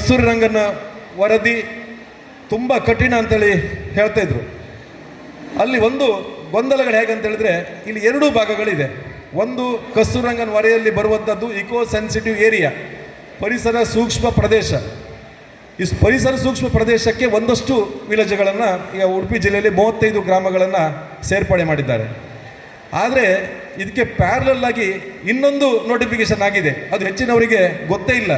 ಕಸ್ತೂರಿ ರಂಗನ ವರದಿ ತುಂಬ ಕಠಿಣ ಅಂತೇಳಿ ಹೇಳ್ತಾ ಇದ್ರು. ಅಲ್ಲಿ ಒಂದು ಗೊಂದಲಗಳು ಹೇಗಂತ ಹೇಳಿದ್ರೆ, ಇಲ್ಲಿ ಎರಡೂ ಭಾಗಗಳಿದೆ. ಒಂದು ಕಸ್ತೂರಿ ರಂಗನ ವರದಿಯಲ್ಲಿ ಬರುವಂಥದ್ದು ಇಕೋ ಸೆನ್ಸಿಟಿವ್ ಏರಿಯಾ, ಪರಿಸರ ಸೂಕ್ಷ್ಮ ಪ್ರದೇಶ. ಈ ಪರಿಸರ ಸೂಕ್ಷ್ಮ ಪ್ರದೇಶಕ್ಕೆ ಒಂದಷ್ಟು ವಿಲೇಜ್ಗಳನ್ನು ಈಗ ಉಡುಪಿ ಜಿಲ್ಲೆಯಲ್ಲಿ 35 ಗ್ರಾಮಗಳನ್ನು ಸೇರ್ಪಡೆ ಮಾಡಿದ್ದಾರೆ. ಆದರೆ ಇದಕ್ಕೆ ಪ್ಯಾರಲಲ್ ಆಗಿ ಇನ್ನೊಂದು ನೋಟಿಫಿಕೇಶನ್ ಆಗಿದೆ, ಅದು ಹೆಚ್ಚಿನವರಿಗೆ ಗೊತ್ತೇ ಇಲ್ಲ.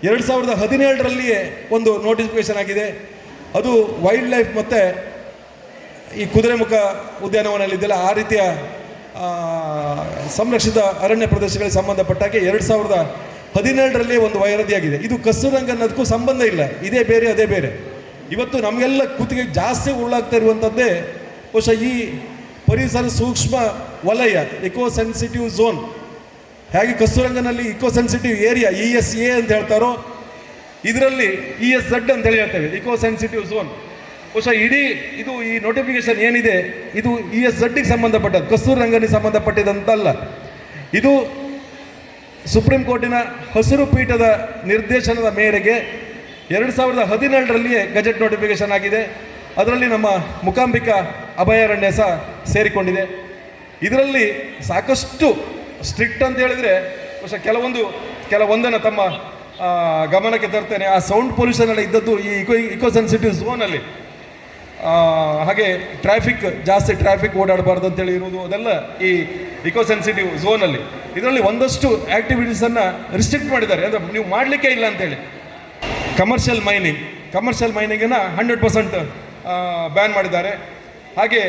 2017ರಲ್ಲಿಯೇ ಒಂದು ನೋಟಿಫಿಕೇಶನ್ ಆಗಿದೆ. ಅದು ವೈಲ್ಡ್ ಲೈಫ್ ಮತ್ತು ಈ ಕುದುರೆಮುಖ ಉದ್ಯಾನವನದಲ್ಲಿದ್ದೆಲ್ಲ ಆ ರೀತಿಯ ಸಂರಕ್ಷಿತ ಅರಣ್ಯ ಪ್ರದೇಶಗಳಿಗೆ ಸಂಬಂಧಪಟ್ಟಾಗೆ 2017ರಲ್ಲೇ ಒಂದು ವರದಿಯಾಗಿದೆ. ಇದು ಕಸ್ತೂರಿ ರಂಗನ್ ಅದಕ್ಕೂ ಸಂಬಂಧ ಇಲ್ಲ, ಇದೇ ಬೇರೆ ಅದೇ ಬೇರೆ. ಇವತ್ತು ನಮಗೆಲ್ಲ ಕೂತಿಗೆ ಜಾಸ್ತಿ ಉರುಳಾಗ್ತಾ ಇರುವಂಥದ್ದೇ ಬಹುಶಃ ಈ ಪರಿಸರ ಸೂಕ್ಷ್ಮ ವಲಯ, ಇಕೋ ಸೆನ್ಸಿಟಿವ್ ಝೋನ್. ಹೇಗೆ ಕಸ್ತೂರಿ ರಂಗನಲ್ಲಿ ಇಕೋ ಸೆನ್ಸಿಟಿವ್ ಏರಿಯಾ ESA ಅಂತ ಹೇಳ್ತಾರೋ, ಇದರಲ್ಲಿ ESZ ಅಂತ ಹೇಳಿ ಹೇಳ್ತೇವೆ, ಇಕೋ ಸೆನ್ಸಿಟಿವ್ ಝೋನ್. ಬಹುಶಃ ಇಡೀ ಇದು ಈ ನೋಟಿಫಿಕೇಶನ್ ಏನಿದೆ ಇದು ESZಗೆ ಸಂಬಂಧಪಟ್ಟದ್ದು, ಕಸ್ತೂರಿ ರಂಗನಿಗೆ ಸಂಬಂಧಪಟ್ಟಿದಂತಲ್ಲ. ಇದು ಸುಪ್ರೀಂ ಕೋರ್ಟಿನ ಹಸಿರು ಪೀಠದ ನಿರ್ದೇಶನದ ಮೇರೆಗೆ 2017ರಲ್ಲಿಯೇ ಗೆಜೆಟ್ ನೋಟಿಫಿಕೇಶನ್ ಆಗಿದೆ. ಅದರಲ್ಲಿ ನಮ್ಮ ಮೂಕಾಂಬಿಕಾ ಅಭಯಾರಣ್ಯ ಸಹ ಸೇರಿಕೊಂಡಿದೆ. ಇದರಲ್ಲಿ ಸಾಕಷ್ಟು ಸ್ಟ್ರಿಕ್ಟ್ ಅಂತ ಹೇಳಿದರೆ ಬಹುಶಃ ಕೆಲವೊಂದನ್ನು ತಮ್ಮ ಗಮನಕ್ಕೆ ತರ್ತೇನೆ. ಆ ಸೌಂಡ್ ಪೊಲ್ಯೂಷನ್ ಎಲ್ಲ ಇದ್ದದ್ದು ಈ ಇಕೋ ಸೆನ್ಸಿಟಿವ್ ಝೋನಲ್ಲಿ. ಹಾಗೆ ಜಾಸ್ತಿ ಟ್ರಾಫಿಕ್ ಓಡಾಡಬಾರ್ದು ಅಂತೇಳಿ ಇರುವುದು ಅದೆಲ್ಲ ಈ ಇಕೋ ಸೆನ್ಸಿಟಿವ್ ಝೋನಲ್ಲಿ. ಇದರಲ್ಲಿ ಒಂದಷ್ಟು ಆ್ಯಕ್ಟಿವಿಟೀಸನ್ನು ರಿಸ್ಟ್ರಿಕ್ಟ್ ಮಾಡಿದ್ದಾರೆ, ಅಂದರೆ ನೀವು ಮಾಡಲಿಕ್ಕೆ ಇಲ್ಲ ಅಂತೇಳಿ. ಕಮರ್ಷಿಯಲ್ ಮೈನಿಂಗನ್ನು 100% ಬ್ಯಾನ್ ಮಾಡಿದ್ದಾರೆ. ಹಾಗೆ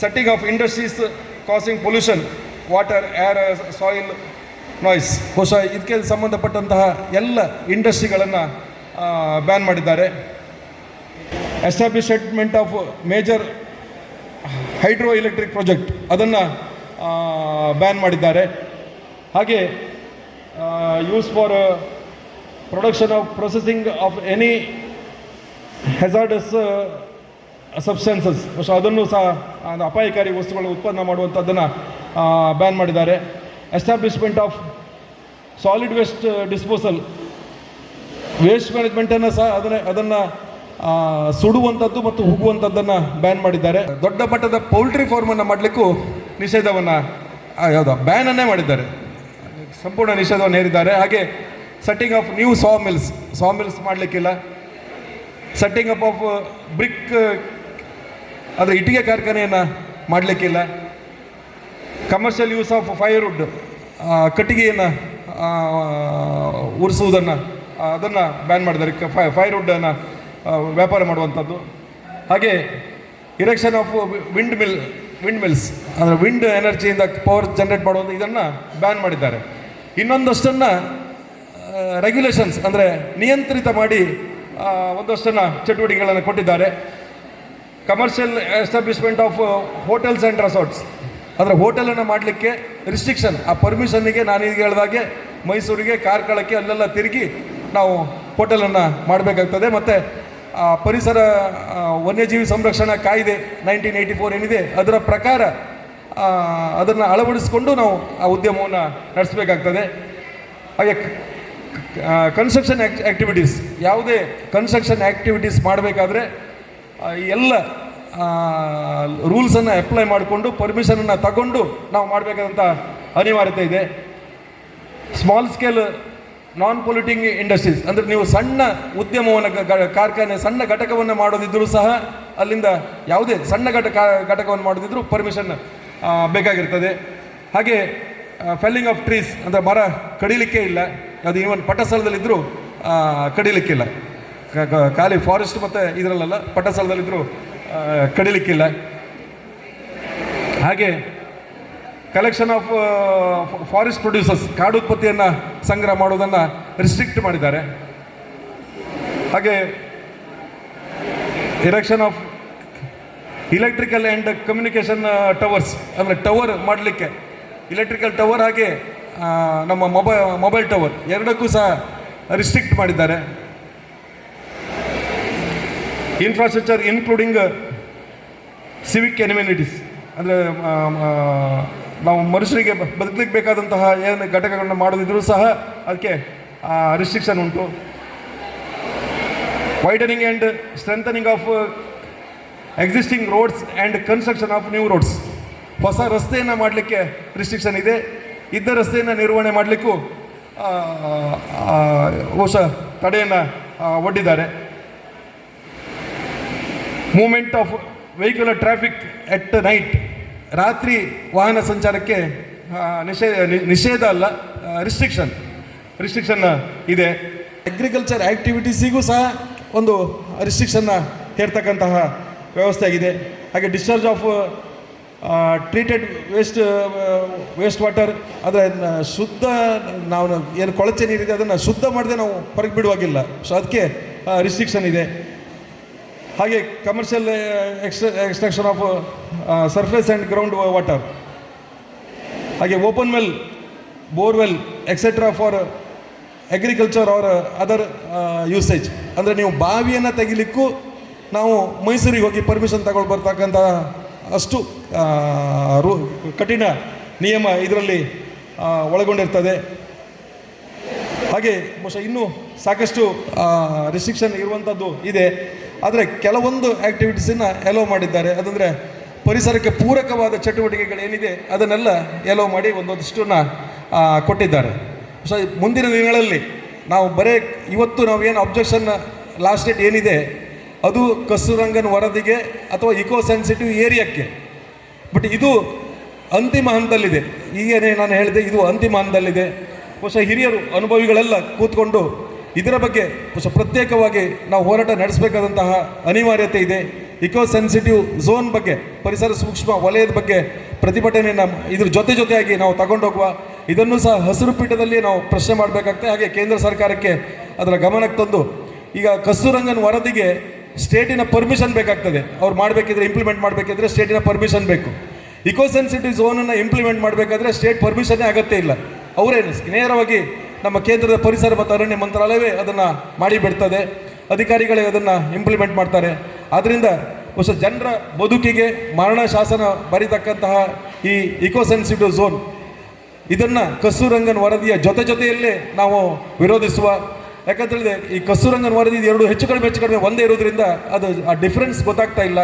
setting of industries causing pollution, water, air, soil, noise, ಬಹುಶಃ ಇದಕ್ಕೆ ಸಂಬಂಧಪಟ್ಟಂತಹ ಎಲ್ಲ ಇಂಡಸ್ಟ್ರಿಗಳನ್ನು ಬ್ಯಾನ್ ಮಾಡಿದ್ದಾರೆ. Establishment of major hydro electric project ಅದನ್ನು ಬ್ಯಾನ್ ಮಾಡಿದ್ದಾರೆ. ಹಾಗೆ use for production of processing of any hazardous substances, ಬಹುಶಃ ಅದನ್ನು ಸಹ ಅಪಾಯಕಾರಿ ವಸ್ತುಗಳು ಉತ್ಪನ್ನ ಮಾಡುವಂಥದ್ದನ್ನು ಬ್ಯಾನ್ ಮಾಡಿದ್ದಾರೆ. Establishment of solid waste disposal, waste ಮ್ಯಾನೇಜ್ಮೆಂಟನ್ನು ಸಹ ಅದನ್ನು ಸುಡುವಂಥದ್ದು ಮತ್ತು ಹುಗ್ಗುವಂಥದ್ದನ್ನು ಬ್ಯಾನ್ ಮಾಡಿದ್ದಾರೆ. ದೊಡ್ಡ ಮಟ್ಟದ ಪೌಲ್ಟ್ರಿ ಫಾರ್ಮನ್ನು ಮಾಡಲಿಕ್ಕೂ ನಿಷೇಧವನ್ನು ಬ್ಯಾನನ್ನೇ ಮಾಡಿದ್ದಾರೆ, ಸಂಪೂರ್ಣ ನಿಷೇಧವನ್ನು ಹೇರಿದ್ದಾರೆ. ಹಾಗೆ setting of new saw mills ಮಾಡಲಿಕ್ಕಿಲ್ಲ. ಸೆಟ್ಟಿಂಗ್ ಅಪ್ ಆಫ್ ಬ್ರಿಕ್, ಅಂದರೆ ಇಟ್ಟಿಗೆ ಕಾರ್ಖಾನೆಯನ್ನು ಮಾಡಲಿಕ್ಕಿಲ್ಲ. ಕಮರ್ಷಿಯಲ್ ಯೂಸ್ ಆಫ್ ಫೈರ್ವುಡ್, ಕಟ್ಟಿಗೆಯನ್ನು ಉರಿಸುವುದನ್ನು ಅದನ್ನು ಬ್ಯಾನ್ ಮಾಡಿದ್ದಾರೆ, ಫೈರ್ವುಡ್ಡನ್ನು ವ್ಯಾಪಾರ ಮಾಡುವಂಥದ್ದು. ಹಾಗೆ ಇರೆಕ್ಷನ್ ಆಫ್ ವಿಂಡ್ ಮಿಲ್ಸ್, ಅಂದರೆ ವಿಂಡ್ ಎನರ್ಜಿಯಿಂದ ಪವರ್ ಜನರೇಟ್ ಮಾಡುವಂಥ ಇದನ್ನು ಬ್ಯಾನ್ ಮಾಡಿದ್ದಾರೆ. ಇನ್ನೊಂದಷ್ಟನ್ನು ರೆಗ್ಯುಲೇಷನ್ಸ್, ಅಂದರೆ ನಿಯಂತ್ರಿತ ಮಾಡಿ ಒಂದಷ್ಟನ್ನು ಚಟುವಟಿಕೆಗಳನ್ನು ಕೊಟ್ಟಿದ್ದಾರೆ. Commercial establishment of hotels and resorts, ಅಂದರೆ ಹೋಟೆಲನ್ನು ಮಾಡಲಿಕ್ಕೆ ರಿಸ್ಟ್ರಿಕ್ಷನ್. ಆ ಪರ್ಮಿಷನ್ನಿಗೆ ನಾನೀಗ ಹೇಳಿದಾಗೆ ಮೈಸೂರಿಗೆ, ಕಾರ್ಕಳಕ್ಕೆ ಅಲ್ಲೆಲ್ಲ ತಿರುಗಿ ನಾವು ಹೋಟೆಲನ್ನು ಮಾಡಬೇಕಾಗ್ತದೆ. ಮತ್ತು ಪರಿಸರ ವನ್ಯಜೀವಿ ಸಂರಕ್ಷಣಾ ಕಾಯ್ದೆ 1984 ಏನಿದೆ ಅದರ ಪ್ರಕಾರ ಅದನ್ನು ಅಳವಡಿಸಿಕೊಂಡು ನಾವು ಆ ಉದ್ಯಮವನ್ನು ನಡೆಸಬೇಕಾಗ್ತದೆ. ಹಾಗೆ ಕನ್ಸ್ಟ್ರಕ್ಷನ್ ಆ್ಯಕ್ಟಿವಿಟೀಸ್, ಯಾವುದೇ ಕನ್ಸ್ಟ್ರಕ್ಷನ್ ಆ್ಯಕ್ಟಿವಿಟೀಸ್ ಮಾಡಬೇಕಾದ್ರೆ ಎಲ್ಲ ರೂಲ್ಸನ್ನು ಅಪ್ಲೈ ಮಾಡಿಕೊಂಡು ಪರ್ಮಿಷನನ್ನು ತಗೊಂಡು ನಾವು ಮಾಡಬೇಕಾದಂಥ ಅನಿವಾರ್ಯತೆ ಇದೆ. ಸ್ಮಾಲ್ ಸ್ಕೇಲ್ ನಾನ್ ಪೊಲ್ಯೂಟಿಂಗ್ ಇಂಡಸ್ಟ್ರೀಸ್, ಅಂದರೆ ನೀವು ಸಣ್ಣ ಉದ್ಯಮವನ್ನು ಕಾರ್ಖಾನೆ ಸಣ್ಣ ಘಟಕವನ್ನು ಮಾಡೋದಿದ್ದರೂ ಸಹ ಅಲ್ಲಿಂದ ಯಾವುದೇ ಸಣ್ಣ ಘಟಕವನ್ನು ಮಾಡೋದಿದ್ರೂ ಪರ್ಮಿಷನ್ ಬೇಕಾಗಿರ್ತದೆ. ಹಾಗೆ ಫೆಲ್ಲಿಂಗ್ ಆಫ್ ಟ್ರೀಸ್, ಅಂದರೆ ಮರ ಕಡಿಲಿಕ್ಕೆ ಇಲ್ಲ, ಅದು ಈವನ್ ಪಟ್ಟಸ್ಥಳದಲ್ಲಿದ್ದರೂ ಕಡಿಲಿಕ್ಕಿಲ್ಲ. ಖಾಲಿ ಫಾರೆಸ್ಟ್ ಮತ್ತು ಇದರಲ್ಲೆಲ್ಲ ಪಟ್ಟಸ್ಥಳದಲ್ಲಿದ್ದರೂ ಕಡಿಲಿಕ್ಕಿಲ್ಲ. ಹಾಗೆ ಕಲೆಕ್ಷನ್ ಆಫ್ ಫಾರೆಸ್ಟ್ ಪ್ರೊಡ್ಯೂಸರ್ಸ್, ಕಾಡು ಉತ್ಪತ್ತಿಯನ್ನು ಸಂಗ್ರಹ ಮಾಡುವುದನ್ನು ರಿಸ್ಟ್ರಿಕ್ಟ್ ಮಾಡಿದ್ದಾರೆ. ಹಾಗೆ erection of electrical and communication towers, ಅಂದರೆ ಟವರ್ ಮಾಡಲಿಕ್ಕೆ ಇಲೆಕ್ಟ್ರಿಕಲ್ ಟವರ್ ಹಾಗೆ ನಮ್ಮ ಮೊಬೈಲ್ ಟವರ್ ಎರಡಕ್ಕೂ ಸಹ ರಿಸ್ಟ್ರಿಕ್ಟ್ ಮಾಡಿದ್ದಾರೆ. ಇನ್ಫ್ರಾಸ್ಟ್ರಕ್ಚರ್ ಇನ್ಕ್ಲೂಡಿಂಗ್ ಸಿವಿಕ್ ಎನಿಮಿನಿಟೀಸ್, ಅಂದರೆ ನಾವು ಮನುಷ್ಯರಿಗೆ ಬದುಕಲಿಕ್ಕೆ ಬೇಕಾದಂತಹ ಏನು ಘಟಕಗಳನ್ನು ಮಾಡೋದಿದ್ರೂ ಸಹ ಅದಕ್ಕೆ ರಿಸ್ಟ್ರಿಕ್ಷನ್ ಉಂಟು. Widening and strengthening of existing roads and construction of new roads. ಹೊಸ ರಸ್ತೆಯನ್ನು ಮಾಡಲಿಕ್ಕೆ ರಿಸ್ಟ್ರಿಕ್ಷನ್ ಇದೆ. ಇದ್ದ ರಸ್ತೆಯನ್ನು ನಿರ್ವಹಣೆ ಮಾಡಲಿಕ್ಕೂ ಹೊಸ ತಡೆಯನ್ನು ಒಡ್ಡಿದ್ದಾರೆ. Movement of vehicular traffic at night, ರಾತ್ರಿ ವಾಹನ ಸಂಚಾರಕ್ಕೆ ನಿಷೇಧ ಅಲ್ಲ, ರಿಸ್ಟ್ರಿಕ್ಷನ್ ಇದೆ. ಅಗ್ರಿಕಲ್ಚರ್ ಆ್ಯಕ್ಟಿವಿಟೀಸಿಗೂ ಸಹ ಒಂದು ರಿಸ್ಟ್ರಿಕ್ಷನ್ನ ಹೇರ್ತಕ್ಕಂತಹ ವ್ಯವಸ್ಥೆ ಆಗಿದೆ. ಹಾಗೆ discharge of treated waste water, ಅದರ ಶುದ್ಧ ನಾವು ಏನು ಕೊಳಚೆ ನೀರಿದೆ ಅದನ್ನು ಶುದ್ಧ ಮಾಡದೆ ನಾವು ಹೊರಗೆ ಬಿಡುವಾಗಿಲ್ಲ, ಸೊ ಅದಕ್ಕೆ ರಿಸ್ಟ್ರಿಕ್ಷನ್ ಇದೆ. ಹಾಗೆ commercial extraction of surface and ground water, ಹಾಗೆ open well, borewell etcetera for agriculture or other usage. ಅಂದರೆ ನೀವು ಬಾವಿಯನ್ನು ತೆಗಿಲಿಕ್ಕೂ ನಾವು ಮೈಸೂರಿಗೆ ಹೋಗಿ ಪರ್ಮಿಷನ್ ತಗೊಂಡು ಬರ್ತಕ್ಕಂಥ ಅಷ್ಟು ಕಠಿಣ ನಿಯಮ ಇದರಲ್ಲಿ ಒಳಗೊಂಡಿರ್ತದೆ. ಹಾಗೆ ಬಹುಶಃ ಇನ್ನೂ ಸಾಕಷ್ಟು ರಿಸ್ಟ್ರಿಕ್ಷನ್ ಇರುವಂಥದ್ದು ಇದೆ. ಆದರೆ ಕೆಲವೊಂದು ಆ್ಯಕ್ಟಿವಿಟೀಸನ್ನು ಎಲೋ ಮಾಡಿದ್ದಾರೆ. ಅದಂದರೆ ಪರಿಸರಕ್ಕೆ ಪೂರಕವಾದ ಚಟುವಟಿಕೆಗಳೇನಿದೆ ಅದನ್ನೆಲ್ಲ ಎಲೋ ಮಾಡಿ ಒಂದೊಂದಷ್ಟನ್ನು ಕೊಟ್ಟಿದ್ದಾರೆ. ಸೊ ಮುಂದಿನ ದಿನಗಳಲ್ಲಿ ನಾವು ಇವತ್ತು ನಾವೇನು ಅಬ್ಜೆಕ್ಷನ್ ಲಾಸ್ಟ್ ಡೇಟ್ ಏನಿದೆ ಅದು ಕಸ್ತೂರಂಗನ್ ವರದಿಗೆ ಅಥವಾ ಇಕೋ ಸೆನ್ಸಿಟಿವ್ ಏರಿಯಾಕ್ಕೆ. ಬಟ್ ಇದು ಅಂತಿಮ ಹಂತದಲ್ಲಿದೆ. ಈಗೇನೆ ನಾನು ಹೇಳಿದೆ, ಇದು ಅಂತಿಮ ಹಂತದಲ್ಲಿದೆ. ಬಹುಶಃ ಹಿರಿಯರು ಅನುಭವಿಗಳೆಲ್ಲ ಕೂತ್ಕೊಂಡು ಇದರ ಬಗ್ಗೆ ಬಹುಶಃ ಪ್ರತ್ಯೇಕವಾಗಿ ನಾವು ಹೋರಾಟ ನಡೆಸಬೇಕಾದಂತಹ ಅನಿವಾರ್ಯತೆ ಇದೆ. ಇಕೋ ಸೆನ್ಸಿಟಿವ್ ಝೋನ್ ಬಗ್ಗೆ, ಪರಿಸರ ಸೂಕ್ಷ್ಮ ವಲಯದ ಬಗ್ಗೆ ಪ್ರತಿಭಟನೆಯನ್ನು ಇದ್ರ ಜೊತೆಯಾಗಿ ನಾವು ತಗೊಂಡೋಗುವ. ಇದನ್ನು ಸಹ ಹಸಿರು ಪೀಠದಲ್ಲಿ ನಾವು ಪ್ರಶ್ನೆ ಮಾಡಬೇಕಾಗ್ತದೆ. ಹಾಗೆ ಕೇಂದ್ರ ಸರ್ಕಾರಕ್ಕೆ ಅದರ ಗಮನಕ್ಕೆ ತಂದು, ಈಗ ಕಸ್ತೂರಂಗನ್ ವರದಿಗೆ ಸ್ಟೇಟಿನ ಪರ್ಮಿಷನ್ ಬೇಕಾಗ್ತದೆ. ಅವ್ರು ಮಾಡಬೇಕಿದ್ರೆ, ಇಂಪ್ಲಿಮೆಂಟ್ ಮಾಡಬೇಕಿದ್ರೆ ಸ್ಟೇಟಿನ ಪರ್ಮಿಷನ್ ಬೇಕು. ಇಕೋ ಸೆನ್ಸಿಟಿವ್ ಝೋನನ್ನು ಇಂಪ್ಲಿಮೆಂಟ್ ಮಾಡಬೇಕಾದ್ರೆ ಸ್ಟೇಟ್ ಪರ್ಮಿಷನ್ನೇ ಅಗತ್ಯ ಇಲ್ಲ. ಅವರೇನು ನೇರವಾಗಿ ನಮ್ಮ ಕೇಂದ್ರದ ಪರಿಸರ ಮತ್ತು ಅರಣ್ಯ ಮಂತ್ರಾಲಯವೇ ಅದನ್ನು ಮಾಡಿಬಿಡ್ತದೆ, ಅಧಿಕಾರಿಗಳೇ ಅದನ್ನು ಇಂಪ್ಲಿಮೆಂಟ್ ಮಾಡ್ತಾರೆ. ಆದ್ದರಿಂದ ಹೊಸ ಜನರ ಬದುಕಿಗೆ ಮರಣ ಶಾಸನ ಬರೀತಕ್ಕಂತಹ ಈ ಇಕೋ ಸೆನ್ಸಿಟಿವ್ ಝೋನ್, ಇದನ್ನು ಕಸ್ತೂರಂಗನ್ ವರದಿಯ ಜೊತೆಯಲ್ಲೇ ನಾವು ವಿರೋಧಿಸುವ. ಯಾಕಂತೇಳಿದ್ರೆ ಈ ಕಸ್ತೂರಂಗನ್ ವರದಿ ಎರಡು ಹೆಚ್ಚು ಕಡಿಮೆ ಒಂದೇ ಇರೋದ್ರಿಂದ ಅದು ಆ ಡಿಫ್ರೆನ್ಸ್ ಗೊತ್ತಾಗ್ತಾ ಇಲ್ಲ.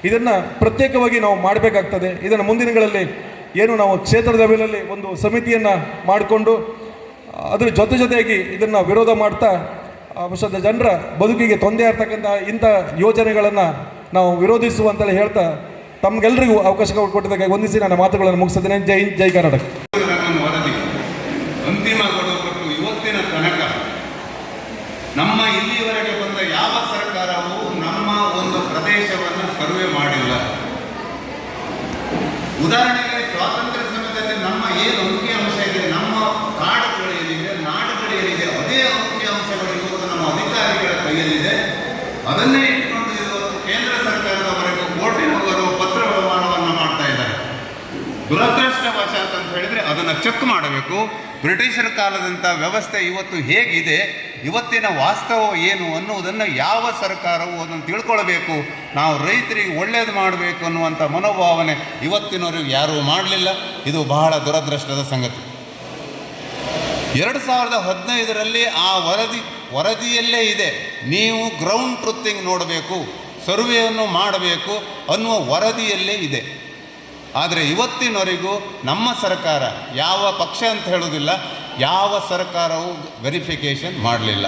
ಇದನ್ನು ಪ್ರತ್ಯೇಕವಾಗಿ ನಾವು ಮಾಡಬೇಕಾಗ್ತದೆ. ಇದನ್ನು ಮುಂದಿನಗಳಲ್ಲಿ ಏನು ನಾವು ಕ್ಷೇತ್ರ ಲೆವೆಲಲ್ಲಿ ಒಂದು ಸಮಿತಿಯನ್ನು ಮಾಡಿಕೊಂಡು ಅದರ ಜೊತೆಯಾಗಿ ಇದನ್ನು ವಿರೋಧ ಮಾಡ್ತಾ ಬಹುಶಃ ಜನರ ಬದುಕಿಗೆ ತೊಂದರೆ ಆಗ್ತಕ್ಕಂಥ ಇಂಥ ಯೋಜನೆಗಳನ್ನು ನಾವು ವಿರೋಧಿಸುವಂತಲೇ ಹೇಳ್ತಾ ತಮಗೆಲ್ಲರಿಗೂ ಅವಕಾಶ ಕೊಟ್ಟಿದ್ದಕ್ಕೆ ವಂದಿಸಿ ನನ್ನ ಮಾತುಗಳನ್ನು ಮುಗಿಸಿದ್ದೇನೆ. ಜೈ ಹಿಂದ್, ಜೈ ಕರ್ನಾಟಕ. ವರದಿ ಅಂತಿಮಗೊಳಿಸಲ್ಪಟ್ಟು ಇವತ್ತಿನ ತನಕ ನಮ್ಮ ಇಲ್ಲಿಯವರೆಗೆ ಬಂದ ಯಾವ ಸರ್ಕಾರವೂ ನಮ್ಮ ಒಂದು ಪ್ರದೇಶವನ್ನು ಸರ್ವೆ ಮಾಡಿಲ್ಲ. ಉದಾಹರಣೆಗೆ ಸ್ವಾತಂತ್ರ್ಯ ಸಮಯದಲ್ಲಿ ನಮ್ಮ ಏನು ಅಂಕಿಅಂಶ ಇದೆ, ನಮ್ಮ ಕಾಡುಗಳೇನಿದೆ, ನಾಡುಗಳೇನಿದೆ, ಅದೇ ಅಂಕಿಅಂಶಗಳು ಇವತ್ತು ನಮ್ಮ ಅಧಿಕಾರಿಗಳ ಕೈಯಲ್ಲಿದೆ. ಅದನ್ನೇ ಇಟ್ಟುಕೊಂಡು ಇವತ್ತು ಕೇಂದ್ರ ಸರ್ಕಾರದವರೆಗೂ ಕೋರ್ಟಿನವರು ಪತ್ರ ವ್ಯವಹಾರವನ್ನು ಮಾಡ್ತಾ ಇದ್ದಾರೆ. ದುರದೃಷ್ಟವಶಾತ್ ಅಂತ ಹೇಳಿದರೆ ಅದನ್ನು ಚೆಕ್ ಮಾಡಬೇಕು. ಬ್ರಿಟಿಷರ ಕಾಲದಂಥ ವ್ಯವಸ್ಥೆ ಇವತ್ತು ಹೇಗಿದೆ, ಇವತ್ತಿನ ವಾಸ್ತವ ಏನು ಅನ್ನುವುದನ್ನು ಯಾವ ಸರ್ಕಾರವು ಅದನ್ನು ತಿಳ್ಕೊಳ್ಬೇಕು. ನಾವು ರೈತರಿಗೆ ಒಳ್ಳೆಯದು ಮಾಡಬೇಕು ಅನ್ನುವಂಥ ಮನೋಭಾವನೆ ಇವತ್ತಿನವರೆಗೂ ಯಾರೂ ಮಾಡಲಿಲ್ಲ. ಇದು ಬಹಳ ದುರದೃಷ್ಟದ ಸಂಗತಿ. 2015ರಲ್ಲಿ ಆ ವರದಿಯಲ್ಲೇ ಇದೆ, ನೀವು ಗ್ರೌಂಡ್ ಟ್ರುತ್ತಿಂಗ್ ನೋಡಬೇಕು, ಸರ್ವೆಯನ್ನು ಮಾಡಬೇಕು ಅನ್ನುವ ವರದಿಯಲ್ಲೇ ಇದೆ. ಆದರೆ ಇವತ್ತಿನವರೆಗೂ ನಮ್ಮ ಸರ್ಕಾರ, ಯಾವ ಪಕ್ಷ ಅಂತ ಹೇಳೋದಿಲ್ಲ, ಯಾವ ಸರ್ಕಾರವು ವೆರಿಫಿಕೇಷನ್ ಮಾಡಲಿಲ್ಲ.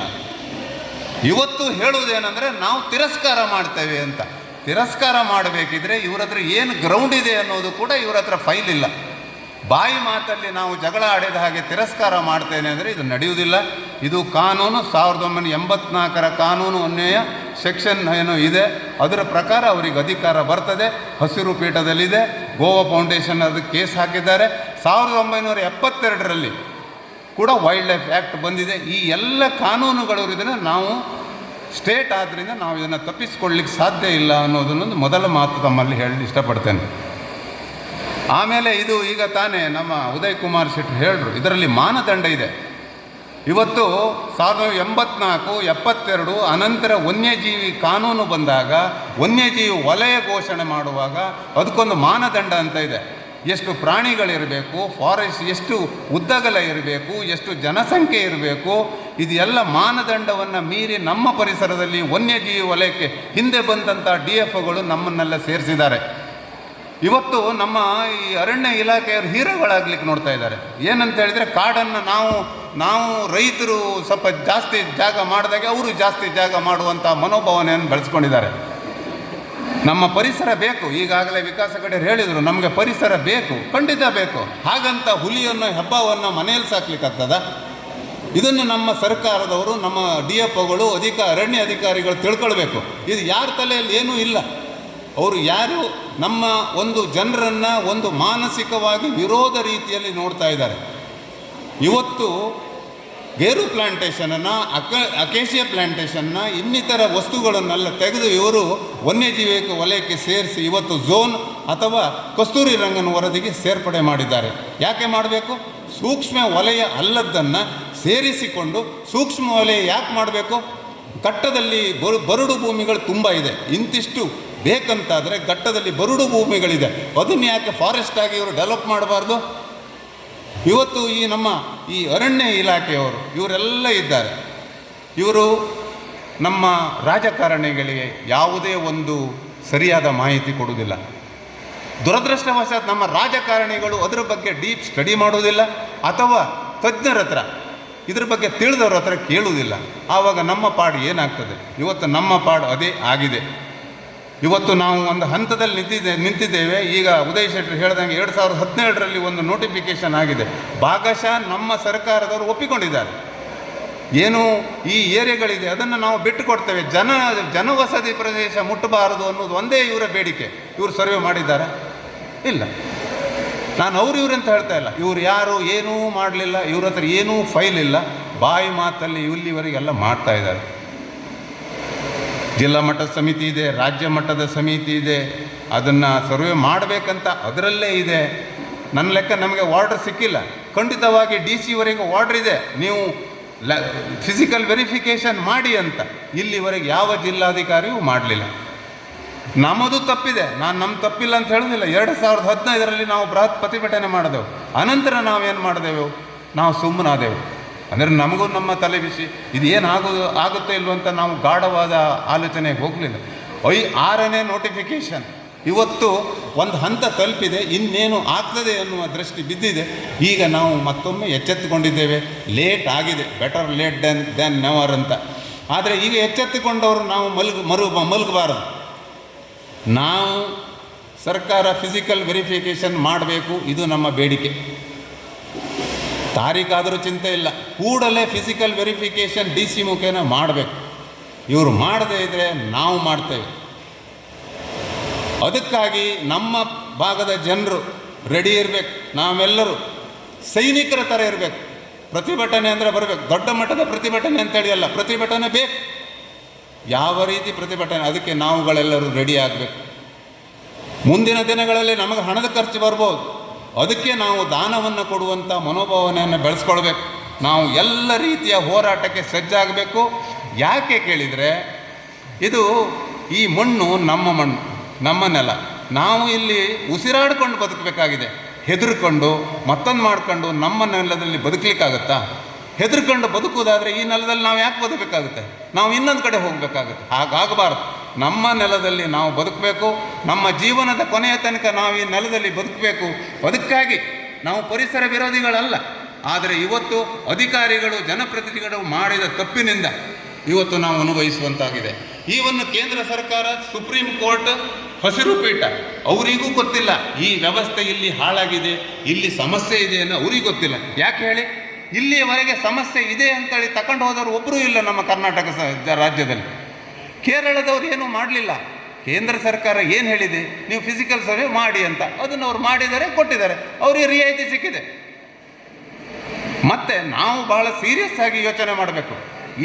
ಇವತ್ತು ಹೇಳುವುದೇನೆಂದರೆ ನಾವು ತಿರಸ್ಕಾರ ಮಾಡ್ತೇವೆ ಅಂತ. ತಿರಸ್ಕಾರ ಮಾಡಬೇಕಿದ್ರೆ ಇವ್ರ ಹತ್ರ ಏನು ಗ್ರೌಂಡ್ ಇದೆ ಅನ್ನೋದು ಕೂಡ ಇವ್ರ ಹತ್ರ ಫೈಲ್ ಇಲ್ಲ. ಬಾಯಿ ಮಾತಲ್ಲಿ ನಾವು ಜಗಳ ಆಡಿದ ಹಾಗೆ ತಿರಸ್ಕಾರ ಮಾಡ್ತೇನೆ ಅಂದರೆ ಇದು ನಡೆಯುವುದಿಲ್ಲ. ಇದು ಕಾನೂನು 1984ರ ಕಾನೂನು ಅನ್ವಯ ಸೆಕ್ಷನ್ ಏನು ಇದೆ ಅದರ ಪ್ರಕಾರ ಅವರಿಗೆ ಅಧಿಕಾರ ಬರ್ತದೆ. ಹಸಿರು ಪೀಠದಲ್ಲಿದೆ. ಗೋವಾ ಫೌಂಡೇಶನ್ ಅದಕ್ಕೆ ಕೇಸ್ ಹಾಕಿದ್ದಾರೆ. 1972ರಲ್ಲಿ ಕೂಡ ವೈಲ್ಡ್ ಲೈಫ್ ಆ್ಯಕ್ಟ್ ಬಂದಿದೆ. ಈ ಎಲ್ಲ ಕಾನೂನುಗಳು ಇದನ್ನು ನಾವು ಸ್ಟೇಟ್ ಆದ್ದರಿಂದ ನಾವು ಇದನ್ನು ತಪ್ಪಿಸ್ಕೊಳ್ಳಿಕ್ಕೆ ಸಾಧ್ಯ ಇಲ್ಲ ಅನ್ನೋದನ್ನೊಂದು ಮೊದಲ ಮಾತು ತಮ್ಮಲ್ಲಿ ಹೇಳಿ ಇಷ್ಟಪಡ್ತೇನೆ. ಆಮೇಲೆ ಇದು ಈಗ ತಾನೇ ನಮ್ಮ ಉದಯ್ ಕುಮಾರ್ ಶೆಟ್ಟಿ ಹೇಳಿದ್ರು, ಇದರಲ್ಲಿ ಮಾನದಂಡ ಇದೆ. ಇವತ್ತು 1984, 72 ಅನಂತರ ವನ್ಯಜೀವಿ ಕಾನೂನು ಬಂದಾಗ ವನ್ಯಜೀವಿ ವಲಯ ಘೋಷಣೆ ಮಾಡುವಾಗ ಅದಕ್ಕೊಂದು ಮಾನದಂಡ ಅಂತ ಇದೆ. ಎಷ್ಟು ಪ್ರಾಣಿಗಳಿರಬೇಕು, ಫಾರೆಸ್ಟ್ ಎಷ್ಟು ಉದ್ದಗಲ ಇರಬೇಕು, ಎಷ್ಟು ಜನಸಂಖ್ಯೆ ಇರಬೇಕು, ಇದೆಲ್ಲ ಮಾನದಂಡವನ್ನು ಮೀರಿ ನಮ್ಮ ಪರಿಸರದಲ್ಲಿ ವನ್ಯಜೀವಿ ವಲಯಕ್ಕೆ ಹಿಂದೆ ಬಂದಂಥ DFOಗಳು ನಮ್ಮನ್ನೆಲ್ಲ ಸೇರಿಸಿದ್ದಾರೆ. ಇವತ್ತು ನಮ್ಮ ಈ ಅರಣ್ಯ ಇಲಾಖೆಯವರು ಹೀರೋಗಳಾಗ್ಲಿಕ್ಕೆ ನೋಡ್ತಾ ಇದ್ದಾರೆ. ಏನಂತ ಹೇಳಿದರೆ, ಕಾಡನ್ನು ನಾವು ರೈತರು ಸ್ವಲ್ಪ ಜಾಸ್ತಿ ಜಾಗ ಮಾಡಿದಾಗೆ ಅವರು ಜಾಸ್ತಿ ಜಾಗ ಮಾಡುವಂಥ ಮನೋಭಾವನೆಯನ್ನು ಬೆಳೆಸ್ಕೊಂಡಿದ್ದಾರೆ. ನಮ್ಮ ಪರಿಸರ ಬೇಕು. ಈಗಾಗಲೇ ವಿಕಾಸ ಕಡೆ ಹೇಳಿದರು, ನಮಗೆ ಪರಿಸರ ಬೇಕು, ಖಂಡಿತ ಬೇಕು. ಹಾಗಂತ ಹುಲಿಯನ್ನು ಹೆಬ್ಬವನ್ನು ಮನೆಯಲ್ಲಿ ಸಾಕ್ಲಿಕ್ಕಾಗ್ತದ? ಇದನ್ನು ನಮ್ಮ ಸರ್ಕಾರದವರು, ನಮ್ಮ DFOಗಳು, ಅರಣ್ಯ ಅಧಿಕಾರಿಗಳು ತಿಳ್ಕೊಳ್ಬೇಕು. ಇದು ಯಾರ ತಲೆಯಲ್ಲಿ ಏನೂ ಇಲ್ಲ. ಅವರು ಯಾರು ನಮ್ಮ ಒಂದು ಜನರನ್ನು ಒಂದು ಮಾನಸಿಕವಾಗಿ ವಿರೋಧ ರೀತಿಯಲ್ಲಿ ನೋಡ್ತಾ ಇದ್ದಾರೆ. ಇವತ್ತು ಗೇರು ಪ್ಲಾಂಟೇಷನನ್ನು, ಅಕೇಶಿಯಾ ಪ್ಲಾಂಟೇಷನ್ನ, ಇನ್ನಿತರ ವಸ್ತುಗಳನ್ನೆಲ್ಲ ತೆಗೆದು ಇವರು ವನ್ಯಜೀವಿ ವಲಯಕ್ಕೆ ಸೇರಿಸಿ ಇವತ್ತು ಝೋನ್ ಅಥವಾ ಕಸ್ತೂರಿ ರಂಗನ್ ವರದಿಗೆ ಸೇರ್ಪಡೆ ಮಾಡಿದ್ದಾರೆ. ಯಾಕೆ ಮಾಡಬೇಕು? ಸೂಕ್ಷ್ಮ ವಲಯ ಅಲ್ಲದ್ದನ್ನು ಸೇರಿಸಿಕೊಂಡು ಸೂಕ್ಷ್ಮ ವಲಯ ಯಾಕೆ ಮಾಡಬೇಕು? ಘಟ್ಟದಲ್ಲಿ ಬರಡು ಭೂಮಿಗಳು ತುಂಬ ಇದೆ. ಇಂತಿಷ್ಟು ಬೇಕಂತಾದರೆ ಘಟ್ಟದಲ್ಲಿ ಬರಡು ಭೂಮಿಗಳಿದೆ. ಅದನ್ನು ಯಾಕೆ ಫಾರೆಸ್ಟ್ ಆಗಿ ಇವರು ಡೆವಲಪ್ ಮಾಡಬಾರ್ದು? ಇವತ್ತು ಈ ಅರಣ್ಯ ಇಲಾಖೆಯವರು ಇವರೆಲ್ಲ ಇದ್ದಾರೆ. ಇವರು ನಮ್ಮ ರಾಜಕಾರಣಿಗಳಿಗೆ ಯಾವುದೇ ಒಂದು ಸರಿಯಾದ ಮಾಹಿತಿ ಕೊಡುವುದಿಲ್ಲ. ದುರದೃಷ್ಟವಶಾತ್ ನಮ್ಮ ರಾಜಕಾರಣಿಗಳು ಅದರ ಬಗ್ಗೆ ಡೀಪ್ ಸ್ಟಡಿ ಮಾಡುವುದಿಲ್ಲ, ಅಥವಾ ತಜ್ಞರ ಹತ್ರ ಇದ್ರ ಬಗ್ಗೆ ತಿಳಿದವ್ರ ಹತ್ರ ಕೇಳುವುದಿಲ್ಲ. ಆವಾಗ ನಮ್ಮ ಪಾಡು ಏನಾಗ್ತದೆ? ಇವತ್ತು ನಮ್ಮ ಪಾಡು ಅದೇ ಆಗಿದೆ. ಇವತ್ತು ನಾವು ಒಂದು ಹಂತದಲ್ಲಿ ನಿಂತಿದ್ದೇವೆ. ಈಗ ಉದಯ್ ಶೆಟ್ಟರ್ ಹೇಳ್ದಂಗೆ 2017ರಲ್ಲಿ ಒಂದು ನೋಟಿಫಿಕೇಷನ್ ಆಗಿದೆ. ಭಾಗಶಃ ನಮ್ಮ ಸರ್ಕಾರದವರು ಒಪ್ಪಿಕೊಂಡಿದ್ದಾರೆ. ಏನು ಈ ಏರಿಯಾಗಳಿದೆ ಅದನ್ನು ನಾವು ಬಿಟ್ಟು ಕೊಡ್ತೇವೆ, ಜನವಸತಿ ಪ್ರದೇಶ ಮುಟ್ಟಬಾರದು ಅನ್ನೋದು ಒಂದೇ ಇವರ ಬೇಡಿಕೆ. ಇವರು ಸರ್ವೆ ಮಾಡಿದ್ದಾರೆ? ಇಲ್ಲ. ನಾನು ಇವ್ರಂತ ಹೇಳ್ತಾ ಇಲ್ಲ. ಇವ್ರು ಯಾರು ಏನೂ ಮಾಡಲಿಲ್ಲ, ಇವ್ರ ಹತ್ರ ಏನೂ ಫೈಲ್ ಇಲ್ಲ, ಬಾಯಿ ಮಾತಲ್ಲಿ ಇಲ್ಲಿವರೆಗೆಲ್ಲ ಮಾಡ್ತಾ ಇದ್ದಾರೆ. ಜಿಲ್ಲಾ ಮಟ್ಟದ ಸಮಿತಿ ಇದೆ, ರಾಜ್ಯ ಮಟ್ಟದ ಸಮಿತಿ ಇದೆ, ಅದನ್ನು ಸರ್ವೆ ಮಾಡಬೇಕಂತ ಅದರಲ್ಲೇ ಇದೆ. ನನ್ನ ಲೆಕ್ಕ ನಮಗೆ ವಾರ್ಡರ್ ಸಿಕ್ಕಿಲ್ಲ. ಖಂಡಿತವಾಗಿ DC ವಾರ್ಡರ್ ಇದೆ, ನೀವು ಫಿಸಿಕಲ್ ವೆರಿಫಿಕೇಷನ್ ಮಾಡಿ ಅಂತ. ಇಲ್ಲಿವರೆಗೆ ಯಾವ ಜಿಲ್ಲಾಧಿಕಾರಿಯೂ ಮಾಡಲಿಲ್ಲ. ನಮ್ಮದು ತಪ್ಪಿದೆ, ನಮ್ಮ ತಪ್ಪಿಲ್ಲ ಅಂತ ಹೇಳೋದಿಲ್ಲ. 2015ರಲ್ಲಿ ನಾವು ಬೃಹತ್ ಪ್ರತಿಭಟನೆ ಮಾಡಿದೆವು. ಅನಂತರ ನಾವೇನು ಮಾಡಿದೆವು? ನಾವು ಸುಮ್ಮನಾದೆವು. ಅಂದರೆ ನಮಗೂ ನಮ್ಮ ತಲೆ ಬಿಸಿ ಇದು ಆಗುತ್ತೋ ಇಲ್ವೋ ಅಂತ ನಾವು ಗಾಢವಾದ ಆಲೋಚನೆಗೆ ಹೋಗಲಿಲ್ಲ. 6ನೇ ನೋಟಿಫಿಕೇಷನ್ ಇವತ್ತು ಒಂದು ಹಂತ ತಲುಪಿದೆ, ಇನ್ನೇನು ಆಗ್ತದೆ ಅನ್ನುವ ದೃಷ್ಟಿ ಬಿದ್ದಿದೆ. ಈಗ ನಾವು ಮತ್ತೊಮ್ಮೆ ಎಚ್ಚೆತ್ತುಕೊಂಡಿದ್ದೇವೆ. ಲೇಟ್ ಆಗಿದೆ, ಬೆಟರ್ ಲೇಟ್ ದೆನ್ ನೆವರ್ ಅಂತ. ಆದರೆ ಈಗ ಎಚ್ಚೆತ್ತುಕೊಂಡವರು ನಾವು ಮಲಗಬಾರದು. ನಾವು ಸರ್ಕಾರ ಫಿಸಿಕಲ್ ವೆರಿಫಿಕೇಷನ್ ಮಾಡಬೇಕು, ಇದು ನಮ್ಮ ಬೇಡಿಕೆ. ತಾರೀಖಾದರೂ ಚಿಂತೆ ಇಲ್ಲ, ಕೂಡಲೇ ಫಿಸಿಕಲ್ ವೆರಿಫಿಕೇಷನ್ DC ಮುಖೇನ ಮಾಡಬೇಕು. ಇವರು ಮಾಡದೇ ಇದ್ದರೆ ನಾವು ಮಾಡ್ತೇವೆ. ಅದಕ್ಕಾಗಿ ನಮ್ಮ ಭಾಗದ ಜನರು ರೆಡಿ ಇರಬೇಕು. ನಾವೆಲ್ಲರೂ ಸೈನಿಕರ ಥರ ಇರಬೇಕು. ಪ್ರತಿಭಟನೆ ಅಂದರೆ ಬರಬೇಕು. ದೊಡ್ಡ ಮಟ್ಟದ ಪ್ರತಿಭಟನೆ ಅಂತೇಳಿ ಅಲ್ಲ, ಪ್ರತಿಭಟನೆ ಬೇಕು. ಯಾವ ರೀತಿ ಪ್ರತಿಭಟನೆ, ಅದಕ್ಕೆ ನಾವುಗಳೆಲ್ಲರೂ ರೆಡಿ ಆಗಬೇಕು. ಮುಂದಿನ ದಿನಗಳಲ್ಲಿ ನಮಗೆ ಹಣದ ಖರ್ಚು ಬರ್ಬೋದು, ಅದಕ್ಕೆ ನಾವು ದಾನವನ್ನು ಕೊಡುವಂಥ ಮನೋಭಾವನೆಯನ್ನು ಬೆಳೆಸ್ಕೊಳ್ಬೇಕು. ನಾವು ಎಲ್ಲ ರೀತಿಯ ಹೋರಾಟಕ್ಕೆ ಸಜ್ಜಾಗಬೇಕು. ಯಾಕೆ ಕೇಳಿದರೆ, ಈ ಮಣ್ಣು ನಮ್ಮ ಮಣ್ಣು, ನಮ್ಮ ನೆಲ. ನಾವು ಇಲ್ಲಿ ಉಸಿರಾಡಿಕೊಂಡು ಬದುಕಬೇಕಾಗಿದೆ. ಹೆದರ್ಕೊಂಡು ಮತ್ತೊಂದು ಮಾಡ್ಕೊಂಡು ನಮ್ಮ ನೆಲದಲ್ಲಿ ಬದುಕಲಿಕ್ಕಾಗತ್ತಾ? ಹೆದರ್ಕೊಂಡು ಬದುಕುವುದಾದರೆ ಈ ನೆಲದಲ್ಲಿ ನಾವು ಯಾಕೆ ಬದುಕಬೇಕಾಗುತ್ತೆ? ನಾವು ಇನ್ನೊಂದು ಕಡೆ ಹೋಗಬೇಕಾಗುತ್ತೆ. ಹಾಗಾಗಬಾರ್ದು. ನಮ್ಮ ನೆಲದಲ್ಲಿ ನಾವು ಬದುಕಬೇಕು. ನಮ್ಮ ಜೀವನದ ಕೊನೆಯ ತನಕ ನಾವು ಈ ನೆಲದಲ್ಲಿ ಬದುಕಬೇಕು. ಅದಕ್ಕಾಗಿ ನಾವು ಪರಿಸರ ವಿರೋಧಿಗಳಲ್ಲ. ಆದರೆ ಇವತ್ತು ಅಧಿಕಾರಿಗಳು, ಜನಪ್ರತಿನಿಧಿಗಳು ಮಾಡಿದ ತಪ್ಪಿನಿಂದ ಇವತ್ತು ನಾವು ಅನುಭವಿಸುವಂತಾಗಿದೆ. ಈವನ್ನು ಕೇಂದ್ರ ಸರ್ಕಾರ, ಸುಪ್ರೀಂ ಕೋರ್ಟ್, ಹಸಿರು ಪೀಠ, ಅವರಿಗೂ ಗೊತ್ತಿಲ್ಲ ಈ ವ್ಯವಸ್ಥೆ ಇಲ್ಲಿ ಹಾಳಾಗಿದೆ, ಇಲ್ಲಿ ಸಮಸ್ಯೆ ಇದೆ ಅನ್ನೋ ಅವರಿಗೂ ಗೊತ್ತಿಲ್ಲ. ಯಾಕೆ ಹೇಳಿ? ಇಲ್ಲಿಯವರೆಗೆ ಸಮಸ್ಯೆ ಇದೆ ಅಂತೇಳಿ ತಗೊಂಡು ಹೋದವರು ಒಬ್ಬರೂ ಇಲ್ಲ ನಮ್ಮ ಕರ್ನಾಟಕ ರಾಜ್ಯದಲ್ಲಿ. ಕೇರಳದವ್ರು ಏನೂ ಮಾಡಲಿಲ್ಲ. ಕೇಂದ್ರ ಸರ್ಕಾರ ಏನು ಹೇಳಿದೆ? ನೀವು ಫಿಸಿಕಲ್ ಸರ್ವೆ ಮಾಡಿ ಅಂತ. ಅದನ್ನು ಅವ್ರು ಮಾಡಿದ್ದಾರೆ, ಕೊಟ್ಟಿದ್ದಾರೆ, ಅವರಿಗೆ ರಿಯಾಯಿತಿ ಸಿಕ್ಕಿದೆ. ಮತ್ತು ನಾವು ಭಾಳ ಸೀರಿಯಸ್ ಆಗಿ ಯೋಚನೆ ಮಾಡಬೇಕು.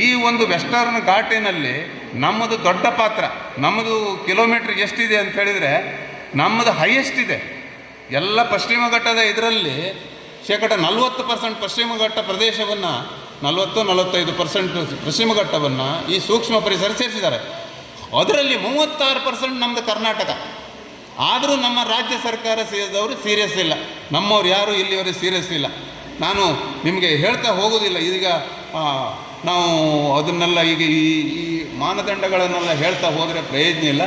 ಈ ಒಂದು ವೆಸ್ಟರ್ನ್ ಘಾಟಿನಲ್ಲಿ ನಮ್ಮದು ದೊಡ್ಡ ಪಾತ್ರ. ನಮ್ಮದು ಕಿಲೋಮೀಟ್ರ್ ಎಷ್ಟಿದೆ ಅಂತ ಹೇಳಿದರೆ ನಮ್ಮದು ಹೈಯೆಸ್ಟ್ ಇದೆ. ಎಲ್ಲ ಪಶ್ಚಿಮ ಘಟ್ಟದ ಇದರಲ್ಲಿ 40% ಪಶ್ಚಿಮ ಘಟ್ಟ ಪ್ರದೇಶವನ್ನು, 40-45% ಪಶ್ಚಿಮ ಘಟ್ಟವನ್ನು ಈ ಸೂಕ್ಷ್ಮ ಪರಿಸರ ಸೇರಿಸಿದ್ದಾರೆ. ಅದರಲ್ಲಿ 36% ನಮ್ಮದು ಕರ್ನಾಟಕ. ಆದರೂ ನಮ್ಮ ರಾಜ್ಯ ಸರ್ಕಾರ ಸೇರಿದವರು ಸೀರಿಯಸ್ ಇಲ್ಲ, ನಮ್ಮವ್ರು ಯಾರು ಇಲ್ಲಿವರೆಗೆ ಸೀರಿಯಸ್ ಇಲ್ಲ. ನಾನು ನಿಮಗೆ ಹೇಳ್ತಾ ಹೋಗೋದಿಲ್ಲ, ಈಗ ನಾವು ಅದನ್ನೆಲ್ಲ ಈಗ ಈ ಮಾನದಂಡಗಳನ್ನೆಲ್ಲ ಹೇಳ್ತಾ ಹೋದರೆ ಪ್ರಯೋಜನ ಇಲ್ಲ.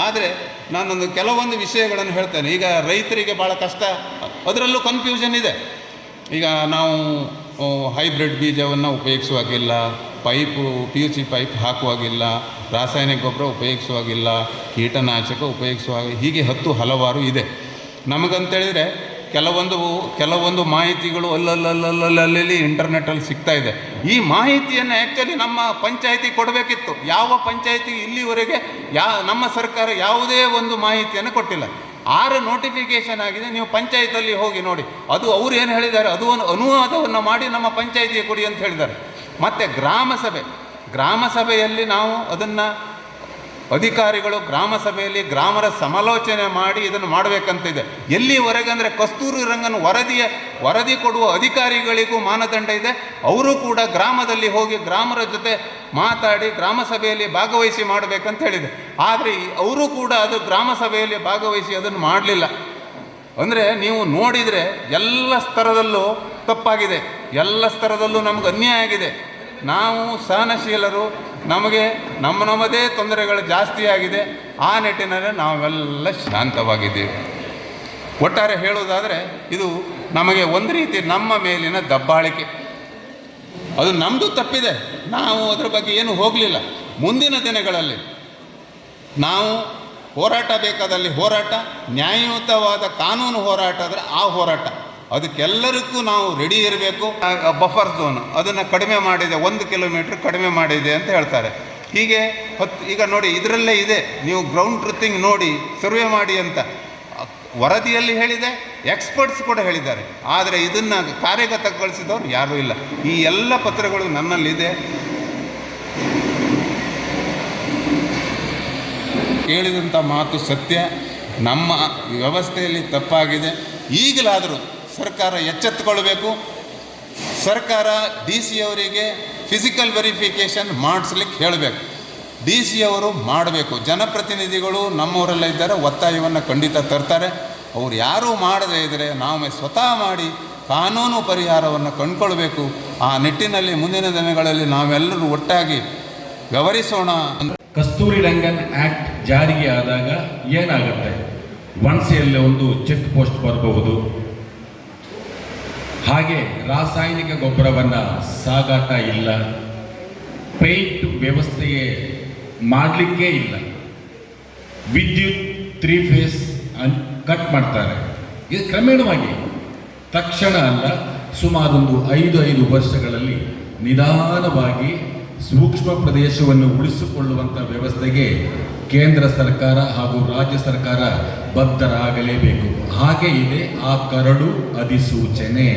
ಆದರೆ ನಾನೊಂದು ಕೆಲವೊಂದು ವಿಷಯಗಳನ್ನು ಹೇಳ್ತೇನೆ. ಈಗ ರೈತರಿಗೆ ಭಾಳ ಕಷ್ಟ, ಅದರಲ್ಲೂ ಕನ್ಫ್ಯೂಷನ್ ಇದೆ. ಈಗ ನಾವು ಹೈಬ್ರಿಡ್ ಬೀಜವನ್ನು ಉಪಯೋಗಿಸುವಾಗಿಲ್ಲ, PUC ಪೈಪ್ ಹಾಕುವಾಗಿಲ್ಲ, ರಾಸಾಯನಿಕ ಗೊಬ್ಬರ ಉಪಯೋಗಿಸುವಾಗಿಲ್ಲ, ಕೀಟನಾಶಕ ಉಪಯೋಗಿಸುವಾಗ, ಹೀಗೆ ಹಲವಾರು ಇದೆ. ನಮಗಂತೇಳಿದರೆ ಕೆಲವೊಂದು ಮಾಹಿತಿಗಳು ಅಲ್ಲಲ್ಲಿ ಇಂಟರ್ನೆಟ್ಟಲ್ಲಿ ಸಿಗ್ತಾ ಇದೆ. ಈ ಮಾಹಿತಿಯನ್ನು ಆ್ಯಕ್ಚುಲಿ ನಮ್ಮ ಪಂಚಾಯಿತಿ ಕೊಡಬೇಕಿತ್ತು. ಯಾವ ಪಂಚಾಯಿತಿ ಇಲ್ಲಿವರೆಗೆ ನಮ್ಮ ಸರ್ಕಾರ ಯಾವುದೇ ಒಂದು ಮಾಹಿತಿಯನ್ನು ಕೊಟ್ಟಿಲ್ಲ. 6 ನೋಟಿಫಿಕೇಷನ್ ಆಗಿದೆ, ನೀವು ಪಂಚಾಯತಲ್ಲಿ ಹೋಗಿ ನೋಡಿ. ಅದು ಅವ್ರು ಏನು ಹೇಳಿದ್ದಾರೆ, ಅದು ಒಂದು ಅನುವಾದವನ್ನು ಮಾಡಿ ನಮ್ಮ ಪಂಚಾಯಿತಿಗೆ ಕೊಡಿ ಅಂತ ಹೇಳಿದ್ದಾರೆ. ಮತ್ತು ಗ್ರಾಮ ಸಭೆಯಲ್ಲಿ ನಾವು ಅದನ್ನು ಅಧಿಕಾರಿಗಳು ಗ್ರಾಮ ಸಭೆಯಲ್ಲಿ ಗ್ರಾಮರ ಸಮಾಲೋಚನೆ ಮಾಡಿ ಇದನ್ನು ಮಾಡಬೇಕಂತಿದೆ. ಎಲ್ಲಿವರೆಗೆ ಅಂದರೆ ಕಸ್ತೂರಿ ರಂಗನ್ ವರದಿ ಕೊಡುವ ಅಧಿಕಾರಿಗಳಿಗೂ ಮಾನದಂಡ ಇದೆ. ಅವರು ಕೂಡ ಗ್ರಾಮದಲ್ಲಿ ಹೋಗಿ ಗ್ರಾಮರ ಜೊತೆ ಮಾತಾಡಿ ಗ್ರಾಮ ಸಭೆಯಲ್ಲಿ ಭಾಗವಹಿಸಿ ಮಾಡಬೇಕಂತ ಹೇಳಿದೆ. ಆದರೆ ಅವರು ಕೂಡ ಅದು ಗ್ರಾಮ ಸಭೆಯಲ್ಲಿ ಭಾಗವಹಿಸಿ ಅದನ್ನು ಮಾಡಲಿಲ್ಲ. ಅಂದರೆ ನೀವು ನೋಡಿದರೆ ಎಲ್ಲ ಸ್ತರದಲ್ಲೂ ತಪ್ಪಾಗಿದೆ, ಎಲ್ಲ ಸ್ತರದಲ್ಲೂ ನಮಗೆ ಅನ್ಯಾಯ ಆಗಿದೆ. ನಾವು ಸಹನಶೀಲರು, ನಮಗೆ ನಮ್ಮದೇ ತೊಂದರೆಗಳು ಜಾಸ್ತಿ ಆಗಿದೆ. ಆ ನಿಟ್ಟಿನಲ್ಲಿ ನಾವೆಲ್ಲ ಶಾಂತವಾಗಿದ್ದೀವಿ. ಒಟ್ಟಾರೆ ಹೇಳುವುದಾದರೆ ಇದು ನಮಗೆ ಒಂದು ರೀತಿ ನಮ್ಮ ಮೇಲಿನ ದಬ್ಬಾಳಿಕೆ. ಅದು ನಮ್ಮದು ತಪ್ಪಿದೆ, ನಾವು ಅದರ ಬಗ್ಗೆ ಏನು ಹೋಗಲಿಲ್ಲ. ಮುಂದಿನ ದಿನಗಳಲ್ಲಿ ನಾವು ಹೋರಾಟ ಬೇಕಾದಲ್ಲಿ ಹೋರಾಟ, ನ್ಯಾಯಯುತವಾದ ಕಾನೂನು ಹೋರಾಟ ಆದರೆ ಆ ಹೋರಾಟ, ಅದಕ್ಕೆಲ್ಲರಿಗೂ ನಾವು ರೆಡಿ ಇರಬೇಕು. ಬಫರ್ ಝೋನ್ ಅದನ್ನು ಕಡಿಮೆ ಮಾಡಿದೆ, 1 ಕಿಲೋಮೀಟ್ರ್ ಕಡಿಮೆ ಮಾಡಿದೆ ಅಂತ ಹೇಳ್ತಾರೆ. ಹೀಗೆ ಈಗ ನೋಡಿ, ಇದರಲ್ಲೇ ಇದೆ, ನೀವು ಗ್ರೌಂಡ್ ಟ್ರುತಿಂಗ್ ನೋಡಿ ಸರ್ವೆ ಮಾಡಿ ಅಂತ ವರದಿಯಲ್ಲಿ ಹೇಳಿದೆ, ಎಕ್ಸ್ಪರ್ಟ್ಸ್ ಕೂಡ ಹೇಳಿದ್ದಾರೆ. ಆದರೆ ಇದನ್ನು ಕಾರ್ಯಗತಗೊಳಿಸಿದವರು ಯಾರೂ ಇಲ್ಲ. ಈ ಎಲ್ಲ ಪತ್ರಗಳು ನನ್ನಲ್ಲಿದೆ. ಕೇಳಿದಂಥ ಮಾತು ಸತ್ಯ, ನಮ್ಮ ವ್ಯವಸ್ಥೆಯಲ್ಲಿ ತಪ್ಪಾಗಿದೆ. ಈಗಲಾದರೂ ಸರ್ಕಾರ ಎಚ್ಚೆತ್ತುಕೊಳ್ಬೇಕು. ಸರ್ಕಾರ DC ಅವರಿಗೆ ಫಿಸಿಕಲ್ ವೆರಿಫಿಕೇಷನ್ ಮಾಡಿಸ್ಲಿಕ್ಕೆ ಹೇಳಬೇಕು. DC ಅವರು ಮಾಡಬೇಕು. ಜನಪ್ರತಿನಿಧಿಗಳು ನಮ್ಮವರೆಲ್ಲ ಇದ್ದಾರೆ, ಒತ್ತಾಯವನ್ನು ಖಂಡಿತ ತರ್ತಾರೆ. ಅವ್ರು ಯಾರೂ ಮಾಡದೇ ಇದ್ದರೆ ನಾವು ಸ್ವತಃ ಮಾಡಿ ಕಾನೂನು ಪರಿಹಾರವನ್ನು ಕಂಡುಕೊಳ್ಬೇಕು. ಆ ನಿಟ್ಟಿನಲ್ಲಿ ಮುಂದಿನ ದಿನಗಳಲ್ಲಿ ನಾವೆಲ್ಲರೂ ಒಟ್ಟಾಗಿ ವ್ಯವಹರಿಸೋಣ. ಕಸ್ತೂರಿ ರಂಗನ್ ಆ್ಯಕ್ಟ್ ಜಾರಿಗೆ ಆದಾಗ ಏನಾಗುತ್ತೆ, ಒನ್ಸೆಯಲ್ಲಿ ಒಂದು ಚೆಕ್ ಪೋಸ್ಟ್ ಬರಬಹುದು. ಹಾಗೆ ರಾಸಾಯನಿಕ ಗೊಬ್ಬರವನ್ನು ಸಾಗಾಟ ಇಲ್ಲ, ಪೇಂಟ್ ವ್ಯವಸ್ಥೆಗೆ ಮಾಡಲಿಕ್ಕೆ ಇಲ್ಲ, ವಿದ್ಯುತ್ 3 ಫೇಸ್ ಕಟ್ ಮಾಡ್ತಾರೆ. ಇದು ಕ್ರಮೇಣವಾಗಿ ತಕ್ಷಣ ಅಲ್ಲ, ಸುಮಾರೊಂದು 5 ವರ್ಷಗಳಲ್ಲಿ ನಿಧಾನವಾಗಿ ಸೂಕ್ಷ್ಮ ಪ್ರದೇಶವನ್ನು ಉಳಿಸಿಕೊಳ್ಳುವಂಥ ವ್ಯವಸ್ಥೆಗೆ ಕೇಂದ್ರ ಸರ್ಕಾರ ಹಾಗೂ ರಾಜ್ಯ ಸರ್ಕಾರ ಬದ್ಧರಾಗಲೇಬೇಕು. ಹಾಗೆ ಇದೆ ಆ ಕರಡು ಅಧಿಸೂಚನೆ.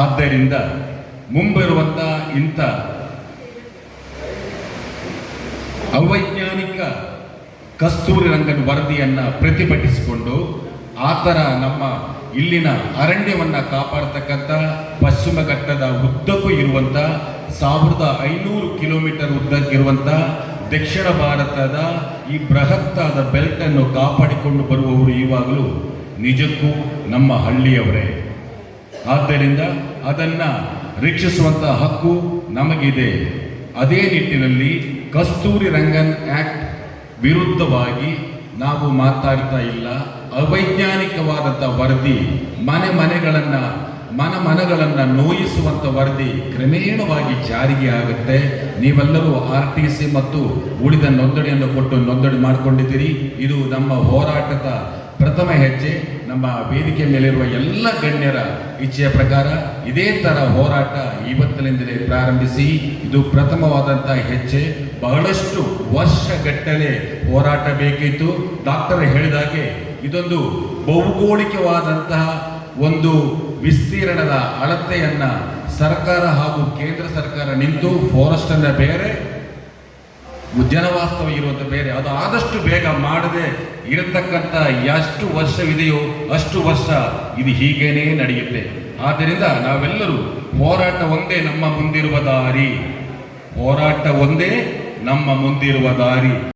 ಆದ್ದರಿಂದ ಮುಂಬರುವಂಥ ಇಂಥ ಅವೈಜ್ಞಾನಿಕ ಕಸ್ತೂರಿ ರಂಗನ್ ವರದಿಯನ್ನು ಪ್ರತಿಭಟಿಸಿಕೊಂಡು ಆ ಥರ ನಮ್ಮ ಇಲ್ಲಿನ ಅರಣ್ಯವನ್ನು ಕಾಪಾಡ್ತಕ್ಕಂಥ ಪಶ್ಚಿಮ ಘಟ್ಟದ ಉದ್ದಕ್ಕೂ ಇರುವಂಥ 1500 ಕಿಲೋಮೀಟರ್ ಉದ್ದಕ್ಕಿರುವಂಥ ದಕ್ಷಿಣ ಭಾರತದ ಈ ಬೃಹತ್ತಾದ ಬೆಲ್ಟನ್ನು ಕಾಪಾಡಿಕೊಂಡು ಬರುವವರು ಇವಾಗಲೂ ನಿಜಕ್ಕೂ ನಮ್ಮ ಹಳ್ಳಿಯವರೇ. ಆದ್ದರಿಂದ ಅದನ್ನು ರಕ್ಷಿಸುವಂಥ ಹಕ್ಕು ನಮಗಿದೆ. ಅದೇ ನಿಟ್ಟಿನಲ್ಲಿ ಕಸ್ತೂರಿ ರಂಗನ್ ಆ್ಯಕ್ಟ್ ವಿರುದ್ಧವಾಗಿ ನಾವು ಮಾತಾಡ್ತಾ ಇಲ್ಲ. ಅವೈಜ್ಞಾನಿಕವಾದಂಥ ವರದಿ ಮನಗಳನ್ನು ನೋಯಿಸುವಂಥ ವರದಿ ಕ್ರಮೇಣವಾಗಿ ಜಾರಿಗೆ ಆಗುತ್ತೆ. ನೀವೆಲ್ಲರೂ RTC ಮತ್ತು ಉಳಿದ ನೋಂದಣಿಯನ್ನು ಕೊಟ್ಟು ನೋಂದಣಿ ಮಾಡಿಕೊಂಡಿದ್ದೀರಿ. ಇದು ನಮ್ಮ ಹೋರಾಟದ ಪ್ರಥಮ ಹೆಜ್ಜೆ. ನಮ್ಮ ವೇದಿಕೆ ಮೇಲಿರುವ ಎಲ್ಲ ಗಣ್ಯರ ಇಚ್ಛೆಯ ಪ್ರಕಾರ ಇದೇ ಥರ ಹೋರಾಟ ಇವತ್ತಿನಿಂದಲೇ ಪ್ರಾರಂಭಿಸಿ, ಇದು ಪ್ರಥಮವಾದಂಥ ಹೆಜ್ಜೆ. ಬಹಳಷ್ಟು ವರ್ಷಗಟ್ಟಲೆ ಹೋರಾಟ ಬೇಕಿತ್ತು. ಡಾಕ್ಟರ್ ಹೇಳಿದಾಗೆ ಇದೊಂದು ಭೌಗೋಳಿಕವಾದಂತಹ ಒಂದು ವಿಸ್ತೀರ್ಣದ ಅಳತೆಯನ್ನು ಸರ್ಕಾರ ಹಾಗೂ ಕೇಂದ್ರ ಸರ್ಕಾರ ನಿಂತು ಫಾರೆಸ್ಟನ್ನು ಬೇರೆ, ಜನವಾಸ್ತವ ಇರುವಂಥ ಬೇರೆ, ಅದು ಆದಷ್ಟು ಬೇಗ ಮಾಡದೆ ಇರತಕ್ಕಂಥ ಎಷ್ಟು ವರ್ಷವಿದೆಯೋ ಅಷ್ಟು ವರ್ಷ ಇದು ಹೀಗೇನೇ ನಡೆಯುತ್ತೆ. ಆದ್ದರಿಂದ ನಾವೆಲ್ಲರೂ ಹೋರಾಟ ಒಂದೇ ನಮ್ಮ ಮುಂದಿರುವ ದಾರಿ, ಹೋರಾಟ ಒಂದೇ ನಮ್ಮ ಮುಂದಿರುವ ದಾರಿ.